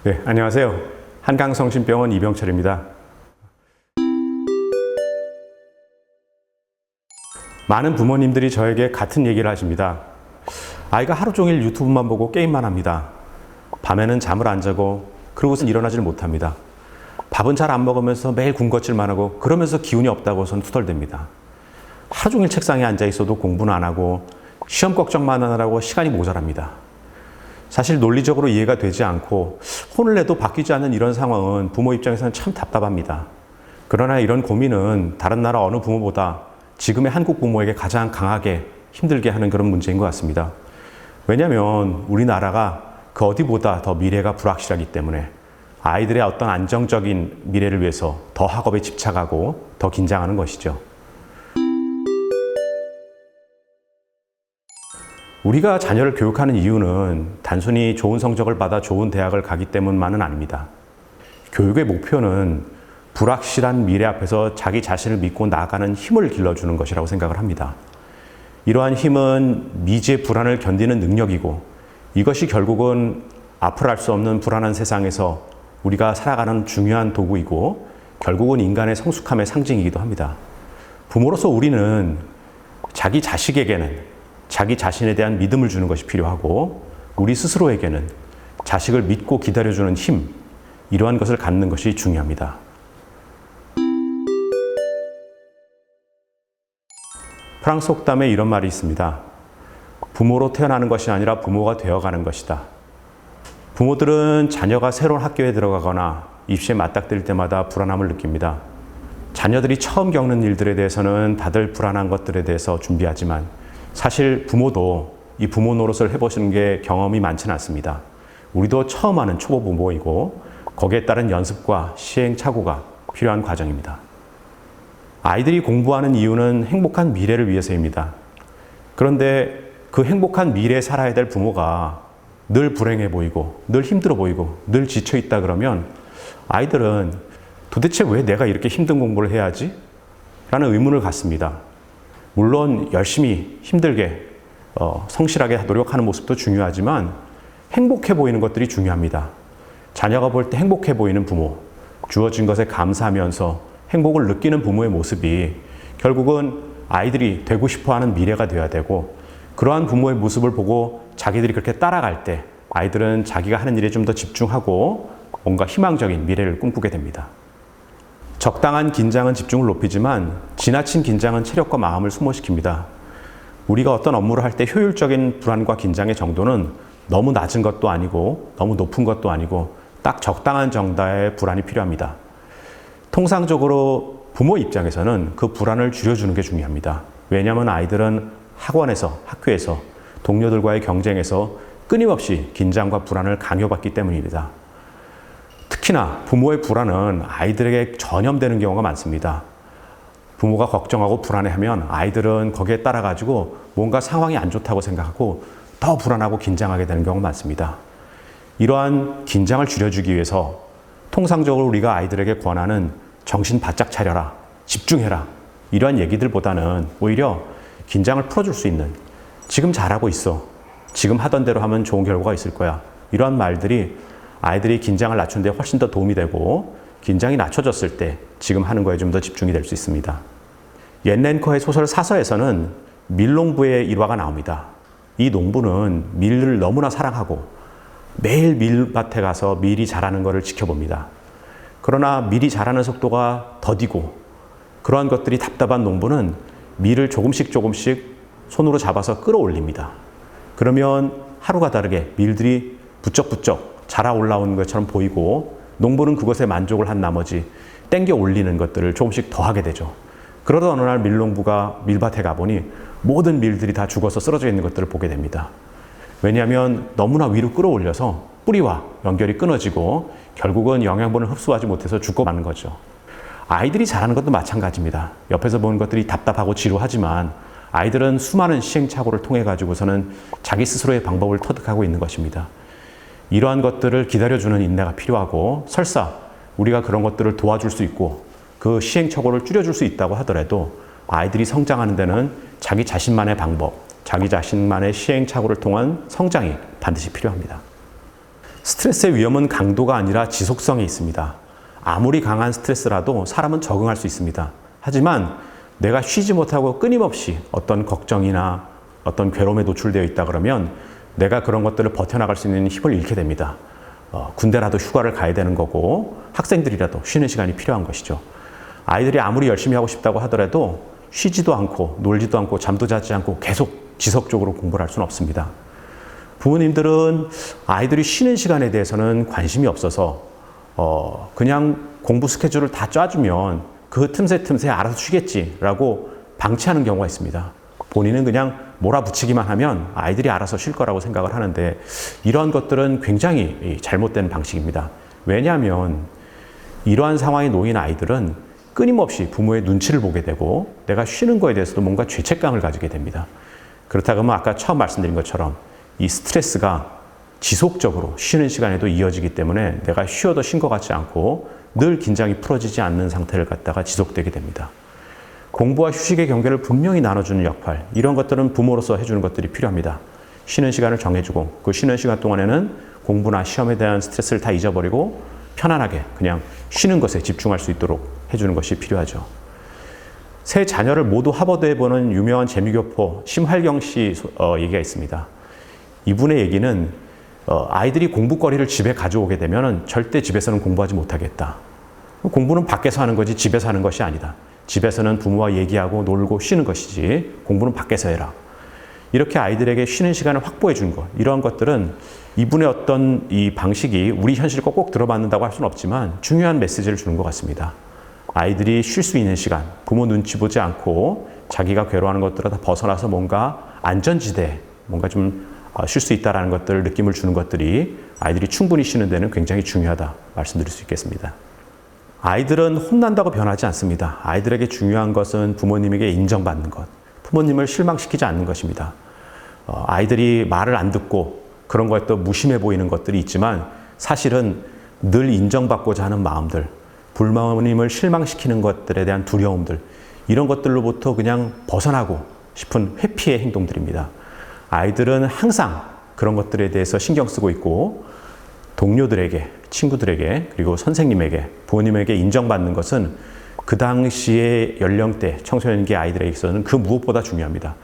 네, 안녕하세요. 한강성심병원 이병철입니다. 많은 부모님들이 저에게 같은 얘기를 하십니다. 아이가 하루 종일 유튜브만 보고 게임만 합니다. 밤에는 잠을 안 자고 그러고선 일어나질 못합니다. 밥은 잘 안 먹으면서 매일 군것질만 하고 그러면서 기운이 없다고선 투덜댑니다. 하루 종일 책상에 앉아 있어도 공부는 안 하고 시험 걱정만 하느라고 시간이 모자랍니다. 사실 논리적으로 이해가 되지 않고 혼을 내도 바뀌지 않는 이런 상황은 부모 입장에서는 참 답답합니다. 그러나 이런 고민은 다른 나라 어느 부모보다 지금의 한국 부모에게 가장 강하게 힘들게 하는 그런 문제인 것 같습니다. 왜냐하면 우리나라가 그 어디보다 더 미래가 불확실하기 때문에 아이들의 어떤 안정적인 미래를 위해서 더 학업에 집착하고 더 긴장하는 것이죠. 우리가 자녀를 교육하는 이유는 단순히 좋은 성적을 받아 좋은 대학을 가기 때문만은 아닙니다. 교육의 목표는 불확실한 미래 앞에서 자기 자신을 믿고 나아가는 힘을 길러주는 것이라고 생각을 합니다. 이러한 힘은 미지의 불안을 견디는 능력이고 이것이 결국은 앞을 알 수 없는 불안한 세상에서 우리가 살아가는 중요한 도구이고 결국은 인간의 성숙함의 상징이기도 합니다. 부모로서 우리는 자기 자식에게는 자기 자신에 대한 믿음을 주는 것이 필요하고 우리 스스로에게는 자식을 믿고 기다려주는 힘, 이러한 것을 갖는 것이 중요합니다. 프랑스 속담에 이런 말이 있습니다. 부모로 태어나는 것이 아니라 부모가 되어가는 것이다. 부모들은 자녀가 새로운 학교에 들어가거나 입시에 맞닥뜨릴 때마다 불안함을 느낍니다. 자녀들이 처음 겪는 일들에 대해서는 다들 불안한 것들에 대해서 준비하지만 사실 부모도 이 부모 노릇을 해보시는 게 경험이 많지는 않습니다. 우리도 처음 하는 초보 부모이고 거기에 따른 연습과 시행착오가 필요한 과정입니다. 아이들이 공부하는 이유는 행복한 미래를 위해서입니다. 그런데 그 행복한 미래에 살아야 될 부모가 늘 불행해 보이고 늘 힘들어 보이고 늘 지쳐 있다 그러면 아이들은 도대체 왜 내가 이렇게 힘든 공부를 해야 하지? 라는 의문을 갖습니다. 물론 열심히 힘들게 성실하게 노력하는 모습도 중요하지만 행복해 보이는 것들이 중요합니다. 자녀가 볼 때 행복해 보이는 부모, 주어진 것에 감사하면서 행복을 느끼는 부모의 모습이 결국은 아이들이 되고 싶어하는 미래가 되어야 되고 그러한 부모의 모습을 보고 자기들이 그렇게 따라갈 때 아이들은 자기가 하는 일에 좀 더 집중하고 뭔가 희망적인 미래를 꿈꾸게 됩니다. 적당한 긴장은 집중을 높이지만 지나친 긴장은 체력과 마음을 소모시킵니다. 우리가 어떤 업무를 할 때 효율적인 불안과 긴장의 정도는 너무 낮은 것도 아니고 너무 높은 것도 아니고 딱 적당한 정도의 불안이 필요합니다. 통상적으로 부모 입장에서는 그 불안을 줄여주는 게 중요합니다. 왜냐하면 아이들은 학원에서, 학교에서, 동료들과의 경쟁에서 끊임없이 긴장과 불안을 강요받기 때문입니다. 특히나 부모의 불안은 아이들에게 전염되는 경우가 많습니다. 부모가 걱정하고 불안해하면 아이들은 거기에 따라가지고 뭔가 상황이 안 좋다고 생각하고 더 불안하고 긴장하게 되는 경우가 많습니다. 이러한 긴장을 줄여주기 위해서 통상적으로 우리가 아이들에게 권하는 정신 바짝 차려라, 집중해라 이러한 얘기들보다는 오히려 긴장을 풀어줄 수 있는 지금 잘하고 있어, 지금 하던 대로 하면 좋은 결과가 있을 거야 이러한 말들이 아이들이 긴장을 낮추는 데 훨씬 더 도움이 되고 긴장이 낮춰졌을 때 지금 하는 거에 좀 더 집중이 될 수 있습니다. 옌 랭커의 소설 사서에서는 밀농부의 일화가 나옵니다. 이 농부는 밀을 너무나 사랑하고 매일 밀밭에 가서 밀이 자라는 것을 지켜봅니다. 그러나 밀이 자라는 속도가 더디고 그러한 것들이 답답한 농부는 밀을 조금씩 손으로 잡아서 끌어올립니다. 그러면 하루가 다르게 밀들이 부쩍부쩍 자라 올라오는 것처럼 보이고 농부는 그것에 만족을 한 나머지 땡겨 올리는 것들을 조금씩 더 하게 되죠. 그러다 어느 날 밀농부가 밀밭에 가보니 모든 밀들이 다 죽어서 쓰러져 있는 것들을 보게 됩니다. 왜냐하면 너무나 위로 끌어올려서 뿌리와 연결이 끊어지고 결국은 영양분을 흡수하지 못해서 죽고 마는 거죠. 아이들이 자라는 것도 마찬가지입니다. 옆에서 보는 것들이 답답하고 지루하지만 아이들은 수많은 시행착오를 통해 가지고서는 자기 스스로의 방법을 터득하고 있는 것입니다. 이러한 것들을 기다려주는 인내가 필요하고 설사 우리가 그런 것들을 도와줄 수 있고 그 시행착오를 줄여줄 수 있다고 하더라도 아이들이 성장하는 데는 자기 자신만의 방법, 자기 자신만의 시행착오를 통한 성장이 반드시 필요합니다. 스트레스의 위험은 강도가 아니라 지속성에 있습니다. 아무리 강한 스트레스라도 사람은 적응할 수 있습니다. 하지만 내가 쉬지 못하고 끊임없이 어떤 걱정이나 어떤 괴로움에 노출되어 있다 그러면 내가 그런 것들을 버텨나갈 수 있는 힘을 잃게 됩니다. 군대라도 휴가를 가야 되는 거고 학생들이라도 쉬는 시간이 필요한 것이죠. 아이들이 아무리 열심히 하고 싶다고 하더라도 쉬지도 않고 놀지도 않고 잠도 자지 않고 계속 지속적으로 공부를 할 수는 없습니다. 부모님들은 아이들이 쉬는 시간에 대해서는 관심이 없어서 그냥 공부 스케줄을 다 짜주면 그 틈새 알아서 쉬겠지라고 방치하는 경우가 있습니다. 본인은 그냥 몰아붙이기만 하면 아이들이 알아서 쉴 거라고 생각을 하는데 이러한 것들은 굉장히 잘못된 방식입니다. 왜냐하면 이러한 상황에 놓인 아이들은 끊임없이 부모의 눈치를 보게 되고 내가 쉬는 거에 대해서도 뭔가 죄책감을 가지게 됩니다. 그렇다고 하면 아까 처음 말씀드린 것처럼 이 스트레스가 지속적으로 쉬는 시간에도 이어지기 때문에 내가 쉬어도 쉰 것 같지 않고 늘 긴장이 풀어지지 않는 상태를 갖다가 지속되게 됩니다. 공부와 휴식의 경계를 분명히 나눠주는 역할, 이런 것들은 부모로서 해주는 것들이 필요합니다. 쉬는 시간을 정해주고 그 쉬는 시간 동안에는 공부나 시험에 대한 스트레스를 다 잊어버리고 편안하게 그냥 쉬는 것에 집중할 수 있도록 해주는 것이 필요하죠. 세 자녀를 모두 하버드에 보는 유명한 재미교포 심활경 씨 얘기가 있습니다. 이분의 얘기는 아이들이 공부거리를 집에 가져오게 되면 절대 집에서는 공부하지 못하겠다. 공부는 밖에서 하는 거지 집에서 하는 것이 아니다. 집에서는 부모와 얘기하고 놀고 쉬는 것이지 공부는 밖에서 해라. 이렇게 아이들에게 쉬는 시간을 확보해 준 것, 이러한 것들은 이분의 어떤 이 방식이 우리 현실과 꼭 들어맞는다고 할 수는 없지만 중요한 메시지를 주는 것 같습니다. 아이들이 쉴 수 있는 시간, 부모 눈치 보지 않고 자기가 괴로워하는 것들을 다 벗어나서 뭔가 안전지대, 뭔가 좀 쉴 수 있다는 것들을 느낌을 주는 것들이 아이들이 충분히 쉬는 데는 굉장히 중요하다 말씀드릴 수 있겠습니다. 아이들은 혼난다고 변하지 않습니다. 아이들에게 중요한 것은 부모님에게 인정받는 것, 부모님을 실망시키지 않는 것입니다. 아이들이 말을 안 듣고 그런 거에 또 무심해 보이는 것들이 있지만 사실은 늘 인정받고자 하는 마음들, 부모님을 실망시키는 것들에 대한 두려움들, 이런 것들로부터 그냥 벗어나고 싶은 회피의 행동들입니다. 아이들은 항상 그런 것들에 대해서 신경 쓰고 있고 동료들에게, 친구들에게, 그리고 선생님에게, 부모님에게 인정받는 것은 그 당시의 연령대, 청소년기 아이들에게 있어서는 그 무엇보다 중요합니다.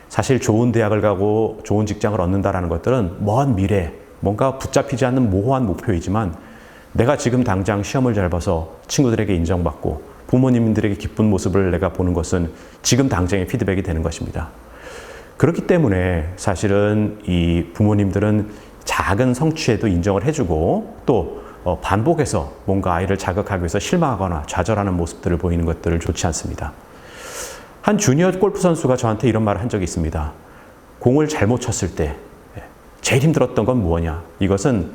사실 좋은 대학을 가고 좋은 직장을 얻는다는 것들은 먼 미래, 뭔가 붙잡히지 않는 모호한 목표이지만 내가 지금 당장 시험을 잘 봐서 친구들에게 인정받고 부모님들에게 기쁜 모습을 내가 보는 것은 지금 당장의 피드백이 되는 것입니다. 그렇기 때문에 사실은 이 부모님들은 작은 성취에도 인정을 해주고 또 반복해서 뭔가 아이를 자극하기 위해서 실망하거나 좌절하는 모습들을 보이는 것들을 좋지 않습니다. 한 주니어 골프 선수가 저한테 이런 말을 한 적이 있습니다. 공을 잘못 쳤을 때 제일 힘들었던 건 무엇이냐? 이것은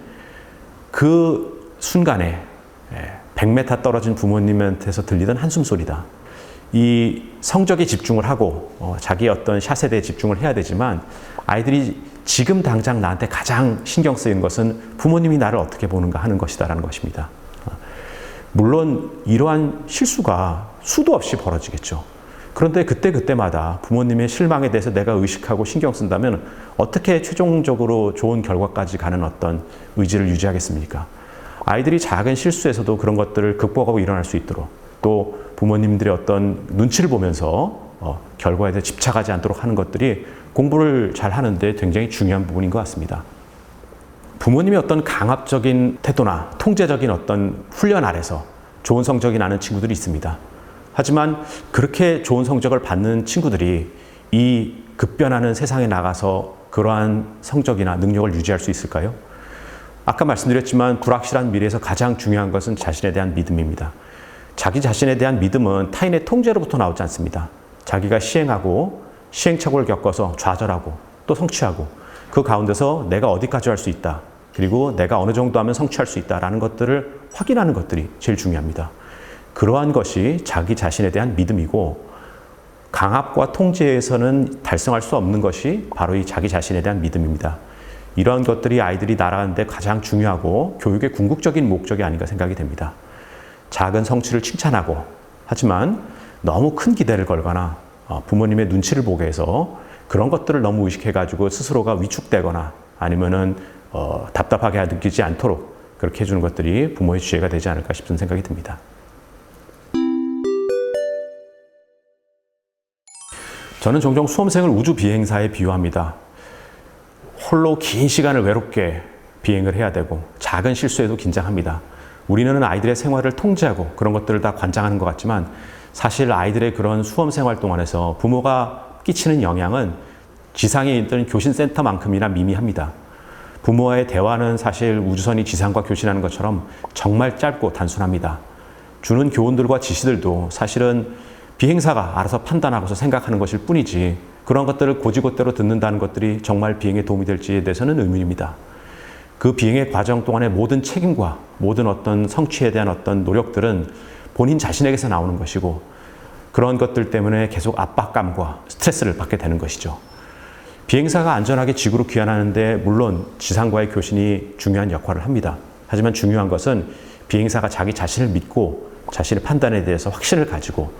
그 순간에 100m 떨어진 부모님한테서 들리던 한숨 소리다. 이 성적에 집중을 하고 자기 어떤 샷에 대해 집중을 해야 되지만 아이들이 지금 당장 나한테 가장 신경 쓰이는 것은 부모님이 나를 어떻게 보는가 하는 것이다라는 것입니다. 물론 이러한 실수가 수도 없이 벌어지겠죠. 그런데 그때마다 부모님의 실망에 대해서 내가 의식하고 신경 쓴다면 어떻게 최종적으로 좋은 결과까지 가는 어떤 의지를 유지하겠습니까? 아이들이 작은 실수에서도 그런 것들을 극복하고 일어날 수 있도록 또 부모님들의 어떤 눈치를 보면서 결과에 대해 집착하지 않도록 하는 것들이 공부를 잘 하는데 굉장히 중요한 부분인 것 같습니다. 부모님의 어떤 강압적인 태도나 통제적인 어떤 훈련 아래서 좋은 성적이 나는 친구들이 있습니다. 하지만 그렇게 좋은 성적을 받는 친구들이 이 급변하는 세상에 나가서 그러한 성적이나 능력을 유지할 수 있을까요? 아까 말씀드렸지만 불확실한 미래에서 가장 중요한 것은 자신에 대한 믿음입니다. 자기 자신에 대한 믿음은 타인의 통제로부터 나오지 않습니다. 자기가 시행하고 시행착오를 겪어서 좌절하고 또 성취하고 그 가운데서 내가 어디까지 할 수 있다. 그리고 내가 어느 정도 하면 성취할 수 있다라는 것들을 확인하는 것들이 제일 중요합니다. 그러한 것이 자기 자신에 대한 믿음이고 강압과 통제에서는 달성할 수 없는 것이 바로 이 자기 자신에 대한 믿음입니다. 이러한 것들이 아이들이 나아가는데 가장 중요하고 교육의 궁극적인 목적이 아닌가 생각이 됩니다. 작은 성취를 칭찬하고 하지만 너무 큰 기대를 걸거나 부모님의 눈치를 보게 해서 그런 것들을 너무 의식해가지고 스스로가 위축되거나 아니면은 답답하게 느끼지 않도록 그렇게 해주는 것들이 부모의 지혜가 되지 않을까 싶은 생각이 듭니다. 저는 종종 수험생을 우주 비행사에 비유합니다. 홀로 긴 시간을 외롭게 비행을 해야 되고 작은 실수에도 긴장합니다. 우리는 아이들의 생활을 통제하고 그런 것들을 다 관장하는 것 같지만 사실 아이들의 그런 수험 생활 동안에서 부모가 끼치는 영향은 지상에 있던 교신센터만큼이나 미미합니다. 부모와의 대화는 사실 우주선이 지상과 교신하는 것처럼 정말 짧고 단순합니다. 주는 교훈들과 지시들도 사실은 비행사가 알아서 판단하고서 생각하는 것일 뿐이지 그런 것들을 고지고대로 듣는다는 것들이 정말 비행에 도움이 될지에 대해서는 의문입니다. 그 비행의 과정 동안의 모든 책임과 모든 어떤 성취에 대한 어떤 노력들은 본인 자신에게서 나오는 것이고 그런 것들 때문에 계속 압박감과 스트레스를 받게 되는 것이죠. 비행사가 안전하게 지구로 귀환하는데 물론 지상과의 교신이 중요한 역할을 합니다. 하지만 중요한 것은 비행사가 자기 자신을 믿고 자신의 판단에 대해서 확신을 가지고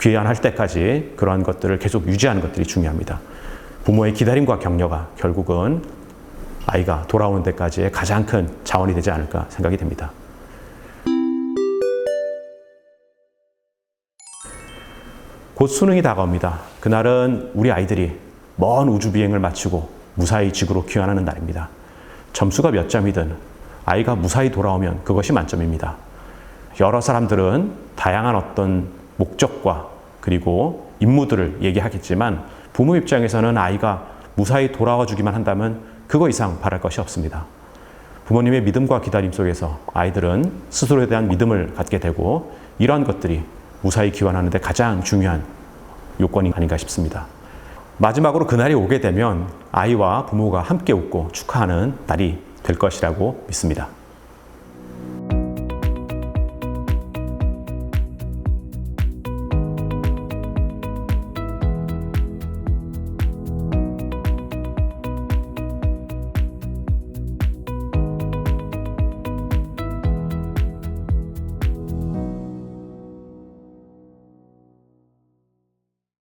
귀환할 때까지 그러한 것들을 계속 유지하는 것들이 중요합니다. 부모의 기다림과 격려가 결국은 아이가 돌아오는 데까지의 가장 큰 자원이 되지 않을까 생각이 됩니다. 곧 수능이 다가옵니다. 그날은 우리 아이들이 먼 우주 비행을 마치고 무사히 지구로 귀환하는 날입니다. 점수가 몇 점이든 아이가 무사히 돌아오면 그것이 만점입니다. 여러 사람들은 다양한 어떤 목적과 그리고 임무들을 얘기하겠지만 부모 입장에서는 아이가 무사히 돌아와 주기만 한다면 그거 이상 바랄 것이 없습니다. 부모님의 믿음과 기다림 속에서 아이들은 스스로에 대한 믿음을 갖게 되고 이러한 것들이 무사히 귀환하는 데 가장 중요한 요건이 아닌가 싶습니다. 마지막으로 그날이 오게 되면 아이와 부모가 함께 웃고 축하하는 날이 될 것이라고 믿습니다.